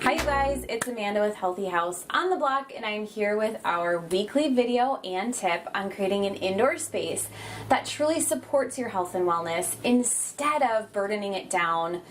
Hi you guys, it's Amanda with Healthy House on the Block, and I'm here with our weekly video and tip on creating an indoor space that truly supports your health and wellness instead of burdening it down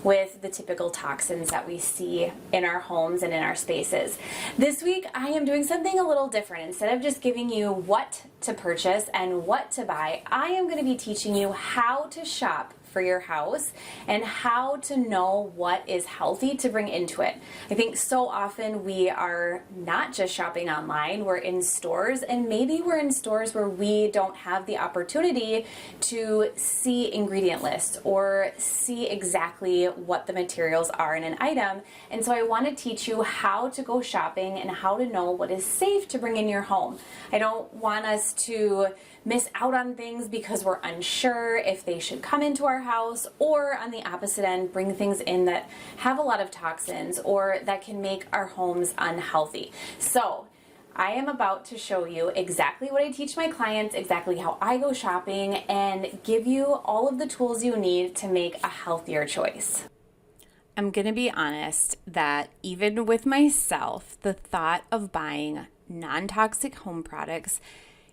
with the typical toxins that we see in our homes and in our spaces. This week I am doing something a little different. Instead of just giving you what to purchase and what to buy, I am going to be teaching you how to shop for your house and how to know what is healthy to bring into it. I think so often we are not just shopping online, we're in stores, and maybe we're in stores where we don't have the opportunity to see ingredient lists or see exactly what the materials are in an item. And so I want to teach you how to go shopping and how to know what is safe to bring in your home. I don't want us to miss out on things because we're unsure if they should come into our house, or on the opposite end, bring things in that have a lot of toxins or that can make our homes unhealthy. So I am about to show you exactly what I teach my clients, exactly how I go shopping, and give you all of the tools you need to make a healthier choice. I'm going to be honest that even with myself, the thought of buying non-toxic home products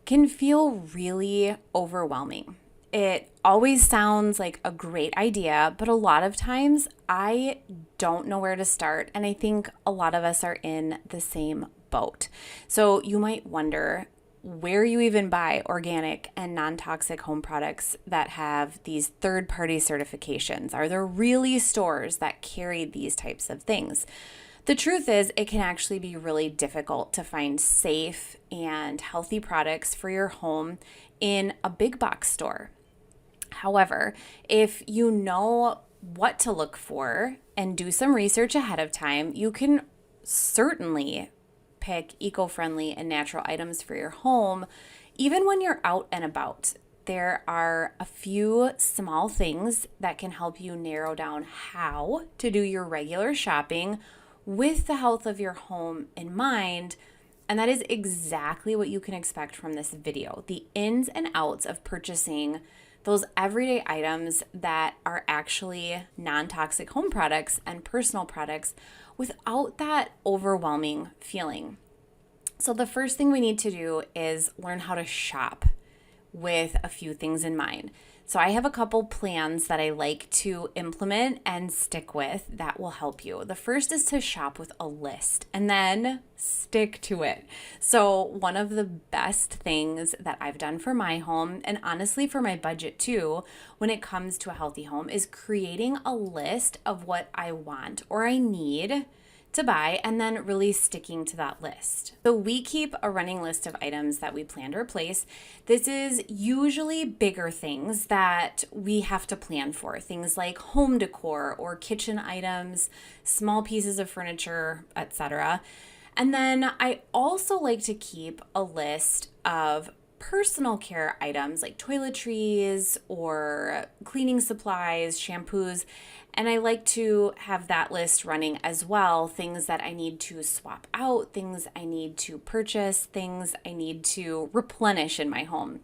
can feel really overwhelming. It always sounds like a great idea, but a lot of times I don't know where to start, and I think a lot of us are in the same boat. So you might wonder where you even buy organic and non-toxic home products that have these third-party certifications. Are there really stores that carry these types of things? The truth is, it can actually be really difficult to find safe and healthy products for your home in a big box store. However, if you know what to look for and do some research ahead of time, you can certainly pick eco-friendly and natural items for your home, even when you're out and about. There are a few small things that can help you narrow down how to do your regular shopping with the health of your home in mind, and that is exactly what you can expect from this video. The ins and outs of purchasing those everyday items that are actually non-toxic home products and personal products without that overwhelming feeling. So the first thing we need to do is learn how to shop with a few things in mind. So I have a couple plans that I like to implement and stick with that will help you. The first is to shop with a list and then stick to it. So one of the best things that I've done for my home, and honestly for my budget too, when it comes to a healthy home, is creating a list of what I want or I need to buy, and then really sticking to that list. So we keep a running list of items that we plan to replace. This is usually bigger things that we have to plan for, things like home decor or kitchen items, small pieces of furniture, etc. And then I also like to keep a list of personal care items like toiletries or cleaning supplies, shampoos, and I like to have that list running as well. Things that I need to swap out, things I need to purchase, things I need to replenish in my home.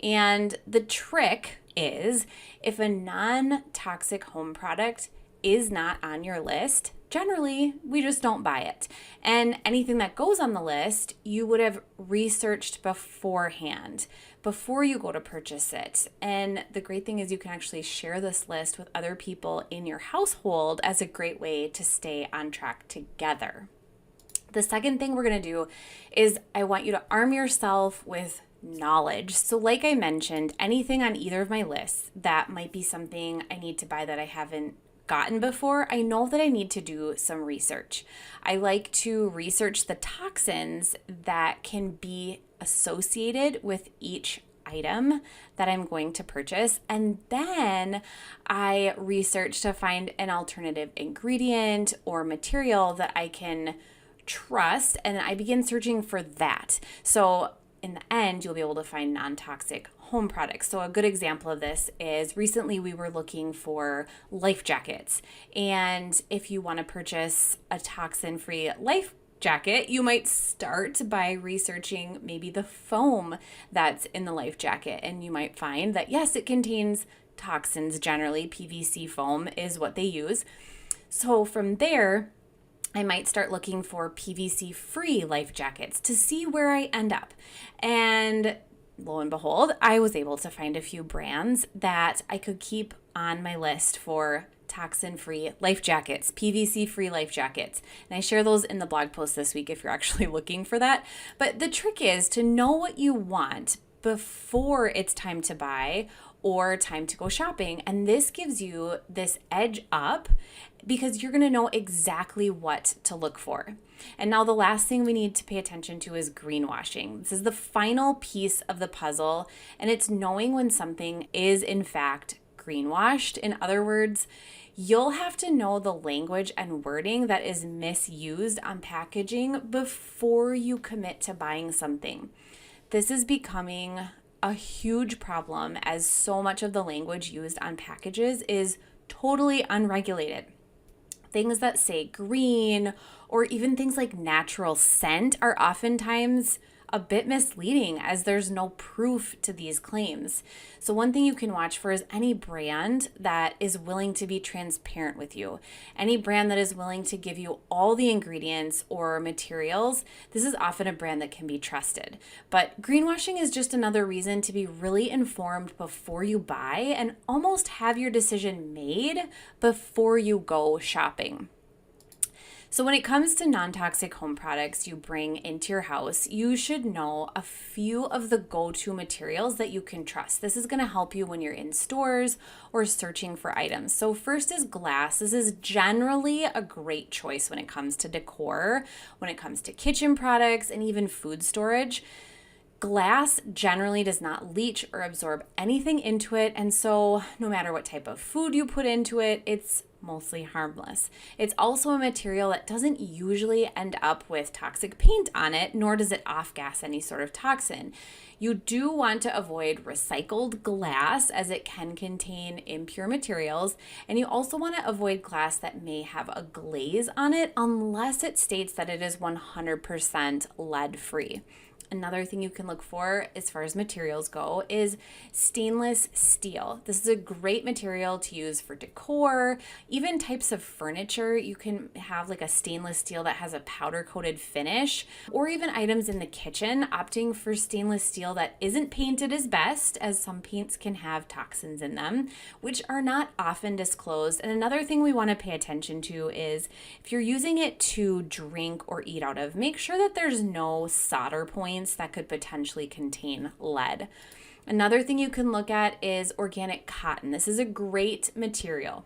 And the trick is, if a non-toxic home product is not on your list, generally, we just don't buy it. And anything that goes on the list, you would have researched beforehand, before you go to purchase it. And the great thing is you can actually share this list with other people in your household as a great way to stay on track together. The second thing we're going to do is I want you to arm yourself with knowledge. So like I mentioned, anything on either of my lists that might be something I need to buy that I haven't gotten before, I know that I need to do some research. I like to research the toxins that can be associated with each item that I'm going to purchase, and then I research to find an alternative ingredient or material that I can trust, and I begin searching for that. So in the end, you'll be able to find non-toxic home products. So a good example of this is recently we were looking for life jackets. And if you want to purchase a toxin-free life jacket, you might start by researching maybe the foam that's in the life jacket. And you might find that, yes, it contains toxins generally. PVC foam is what they use. So from there, I might start looking for PVC-free life jackets to see where I end up. And lo and behold, I was able to find a few brands that I could keep on my list for toxin-free life jackets, PVC-free life jackets. And I share those in the blog post this week if you're actually looking for that. But the trick is to know what you want before it's time to buy or time to go shopping. And this gives you this edge up because you're going to know exactly what to look for. And now the last thing we need to pay attention to is greenwashing. This is the final piece of the puzzle, and it's knowing when something is in fact greenwashed. In other words, you'll have to know the language and wording that is misused on packaging before you commit to buying something. This is becoming a huge problem as so much of the language used on packages is totally unregulated. Things that say green or even things like natural scent are oftentimes a bit misleading as there's no proof to these claims. So one thing you can watch for is any brand that is willing to be transparent with you. Any brand that is willing to give you all the ingredients or materials. This is often a brand that can be trusted. But greenwashing is just another reason to be really informed before you buy and almost have your decision made before you go shopping. So when it comes to non-toxic home products you bring into your house, you should know a few of the go-to materials that you can trust. This is going to help you when you're in stores or searching for items. So first is glass. This is generally a great choice when it comes to decor, when it comes to kitchen products, and even food storage. Glass generally does not leach or absorb anything into it, and so no matter what type of food you put into it, it's mostly harmless. It's also a material that doesn't usually end up with toxic paint on it, nor does it off-gas any sort of toxin. You do want to avoid recycled glass as it can contain impure materials, and you also want to avoid glass that may have a glaze on it unless it states that it is 100% lead-free. Another thing you can look for as far as materials go is stainless steel. This is a great material to use for decor, even types of furniture. You can have like a stainless steel that has a powder coated finish, or even items in the kitchen, opting for stainless steel that isn't painted as best, as some paints can have toxins in them, which are not often disclosed. And another thing we want to pay attention to is if you're using it to drink or eat out of, make sure that there's no solder points that could potentially contain lead. Another thing you can look at is organic cotton. This is a great material.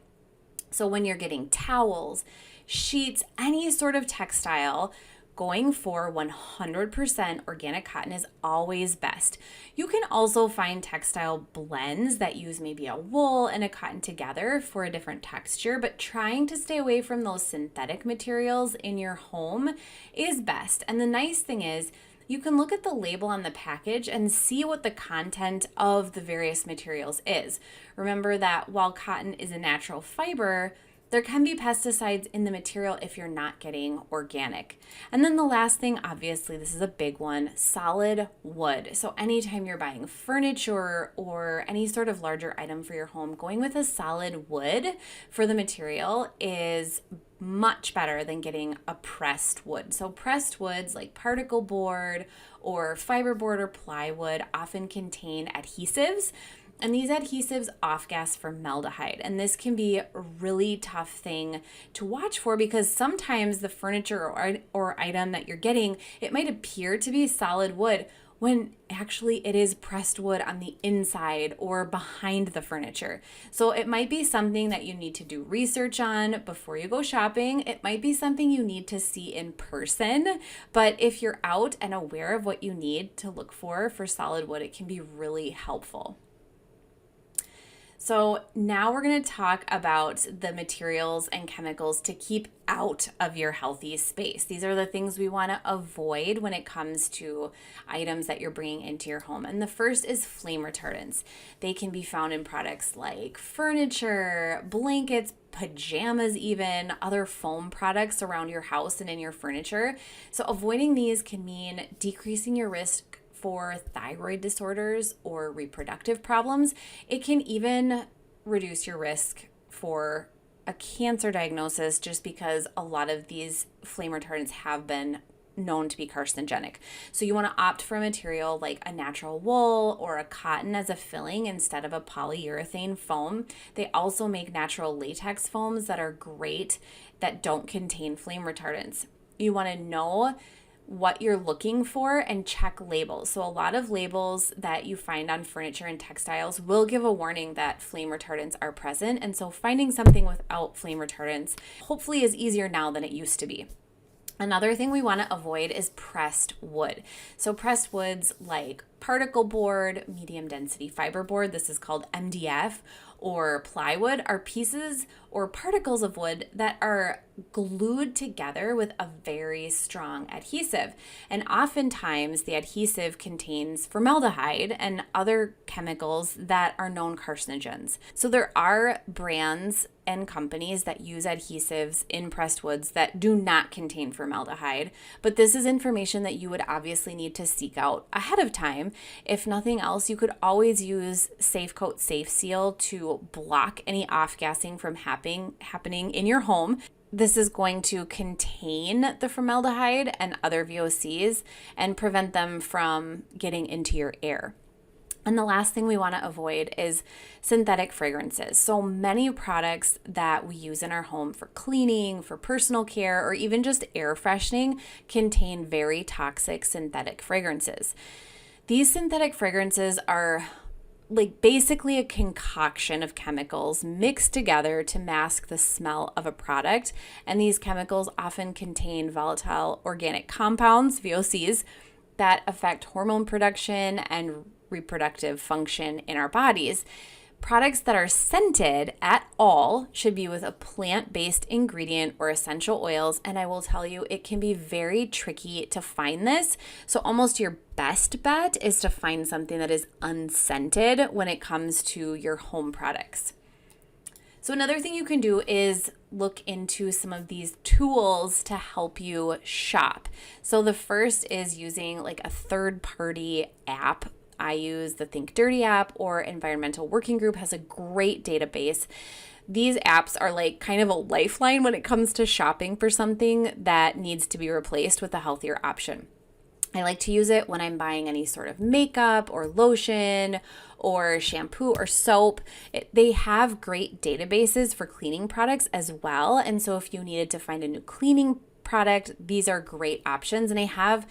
So when you're getting towels, sheets, any sort of textile, going for 100% organic cotton is always best. You can also find textile blends that use maybe a wool and a cotton together for a different texture, but trying to stay away from those synthetic materials in your home is best. And the nice thing is, you can look at the label on the package and see what the content of the various materials is. Remember that while cotton is a natural fiber, there can be pesticides in the material if you're not getting organic. And then the last thing, obviously, this is a big one, solid wood. So anytime you're buying furniture or any sort of larger item for your home, going with a solid wood for the material is much better than getting a pressed wood. So pressed woods like particle board or fiberboard or plywood often contain adhesives. And these adhesives off-gas formaldehyde. And this can be a really tough thing to watch for because sometimes the furniture or item that you're getting, it might appear to be solid wood when actually it is pressed wood on the inside or behind the furniture. So it might be something that you need to do research on before you go shopping. It might be something you need to see in person. But if you're out and aware of what you need to look for solid wood, it can be really helpful. So now we're going to talk about the materials and chemicals to keep out of your healthy space. These are the things we want to avoid when it comes to items that you're bringing into your home. And the first is flame retardants. They can be found in products like furniture, blankets, pajamas, even other foam products around your house and in your furniture. So avoiding these can mean decreasing your risk for thyroid disorders or reproductive problems. It can even reduce your risk for a cancer diagnosis just because a lot of these flame retardants have been known to be carcinogenic. So you want to opt for a material like a natural wool or a cotton as a filling instead of a polyurethane foam. They also make natural latex foams that are great that don't contain flame retardants. You want to know what you're looking for and check labels. So a lot of labels that you find on furniture and textiles will give a warning that flame retardants are present. And so finding something without flame retardants hopefully is easier now than it used to be. Another thing we want to avoid is pressed wood. So pressed woods like particle board, medium density fiberboard, this is called MDF, or plywood are pieces or particles of wood that are glued together with a very strong adhesive. And oftentimes the adhesive contains formaldehyde and other chemicals that are known carcinogens. So there are brands and companies that use adhesives in pressed woods that do not contain formaldehyde, but this is information that you would obviously need to seek out ahead of time. If nothing else, you could always use Safe Coat Safe Seal to block any off-gassing from happening in your home. This is going to contain the formaldehyde and other VOCs and prevent them from getting into your air. And the last thing we want to avoid is synthetic fragrances. So many products that we use in our home for cleaning, for personal care, or even just air freshening contain very toxic synthetic fragrances. These synthetic fragrances are like basically a concoction of chemicals mixed together to mask the smell of a product. And these chemicals often contain volatile organic compounds, VOCs, that affect hormone production and reproductive function in our bodies. Products that are scented at all should be with a plant-based ingredient or essential oils, and I will tell you, it can be very tricky to find this. So almost your best bet is to find something that is unscented when it comes to your home products. So another thing you can do is look into some of these tools to help you shop. So the first is using like a third-party app. I use the Think Dirty app, or Environmental Working Group has a great database. These apps are like kind of a lifeline when it comes to shopping for something that needs to be replaced with a healthier option. I like to use it when I'm buying any sort of makeup or lotion or shampoo or soap. They have great databases for cleaning products as well. And so if you needed to find a new cleaning product, these are great options. And I have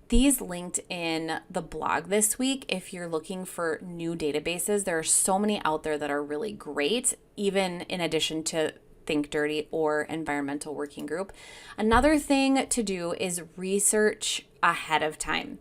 these linked in the blog this week. If you're looking for new databases, there are so many out there that are really great, even in addition to Think Dirty or Environmental Working Group. Another thing to do is research ahead of time.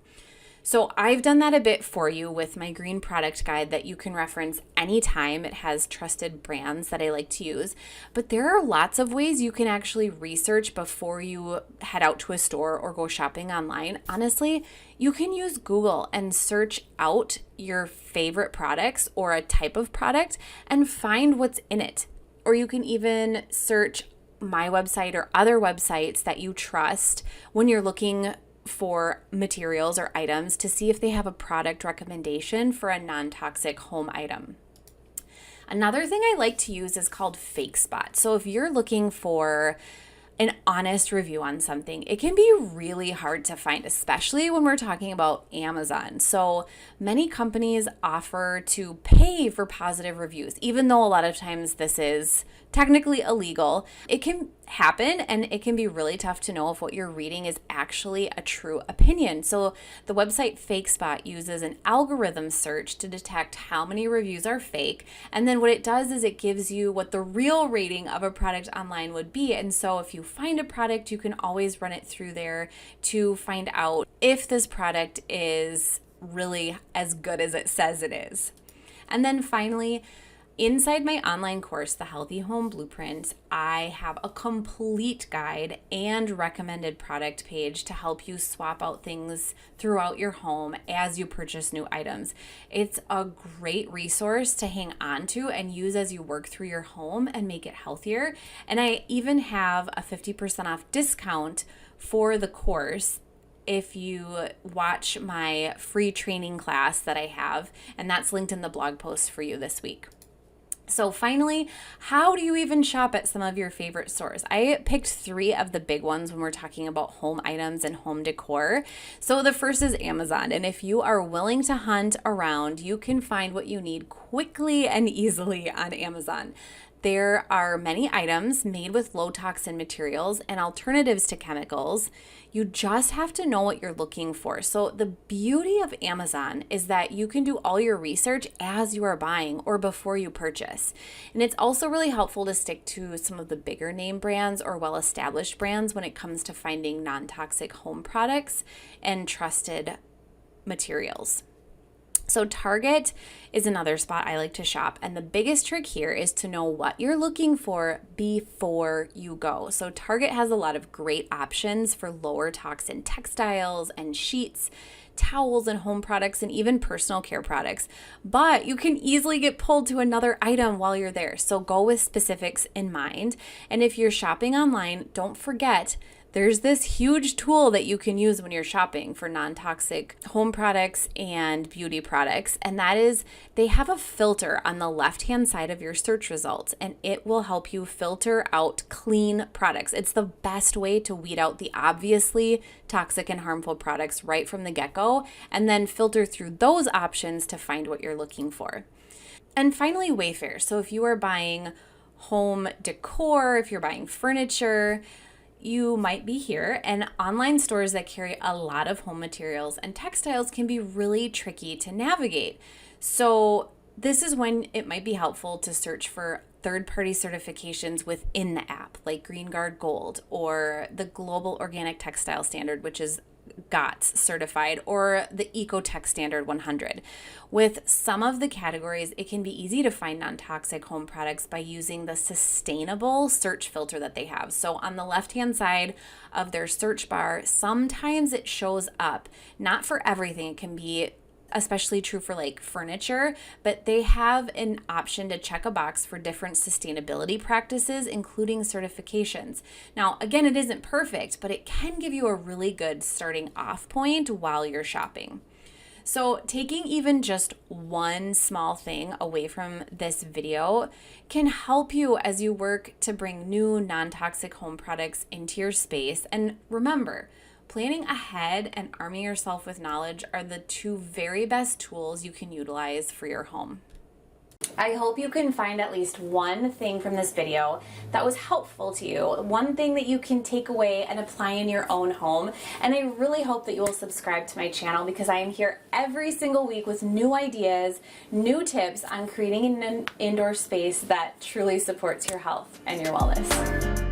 So I've done that a bit for you with my green product guide that you can reference anytime. It has trusted brands that I like to use, but there are lots of ways you can actually research before you head out to a store or go shopping online. Honestly, you can use Google and search out your favorite products or a type of product and find what's in it. Or you can even search my website or other websites that you trust when you're looking for materials or items to see if they have a product recommendation for a non-toxic home item. Another thing I like to use is called FakeSpot. So if you're looking for an honest review on something, it can be really hard to find, especially when we're talking about Amazon. So many companies offer to pay for positive reviews, even though a lot of times this is technically illegal. It can happen, and it can be really tough to know if what you're reading is actually a true opinion. So the website FakeSpot uses an algorithm search to detect how many reviews are fake. And then what it does is it gives you what the real rating of a product online would be. And so if you find a product, you can always run it through there to find out if this product is really as good as it says it is. And then finally, inside my online course, The Healthy Home Blueprint, I have a complete guide and recommended product page to help you swap out things throughout your home as you purchase new items. It's a great resource to hang on to and use as you work through your home and make it healthier. And I even have a 50% off discount for the course if you watch my free training class that I have, and that's linked in the blog post for you this week. So finally, how do you even shop at some of your favorite stores? I picked 3 of the big ones when we're talking about home items and home decor. So the first is Amazon. And if you are willing to hunt around, you can find what you need quickly and easily on Amazon. There are many items made with low toxin materials and alternatives to chemicals. You just have to know what you're looking for. So the beauty of Amazon is that you can do all your research as you are buying or before you purchase. And it's also really helpful to stick to some of the bigger name brands or well-established brands when it comes to finding non-toxic home products and trusted materials. So Target is another spot I like to shop. And the biggest trick here is to know what you're looking for before you go. So Target has a lot of great options for lower toxin textiles and sheets, towels and home products, and even personal care products. But you can easily get pulled to another item while you're there. So go with specifics in mind. And if you're shopping online, don't forget there's this huge tool that you can use when you're shopping for non-toxic home products and beauty products, and that is they have a filter on the left-hand side of your search results, and it will help you filter out clean products. It's the best way to weed out the obviously toxic and harmful products right from the get-go, and then filter through those options to find what you're looking for. And finally, Wayfair. So if you are buying home decor, if you're buying furniture, you might be here, and online stores that carry a lot of home materials and textiles can be really tricky to navigate. So this is when it might be helpful to search for third-party certifications within the app, like GreenGuard Gold or the Global Organic Textile Standard, which is GOTS certified, or the Ecotech Standard 100. With some of the categories, it can be easy to find non-toxic home products by using the sustainable search filter that they have. So on the left-hand side of their search bar, sometimes it shows up, not for everything, it can be especially true for like furniture, but they have an option to check a box for different sustainability practices, including certifications. Now, again, it isn't perfect, but it can give you a really good starting off point while you're shopping. So taking even just one small thing away from this video can help you as you work to bring new non-toxic home products into your space. And remember, planning ahead and arming yourself with knowledge are the 2 very best tools you can utilize for your home. I hope you can find at least one thing from this video that was helpful to you, one thing that you can take away and apply in your own home. And I really hope that you will subscribe to my channel, because I am here every single week with new ideas, new tips on creating an indoor space that truly supports your health and your wellness.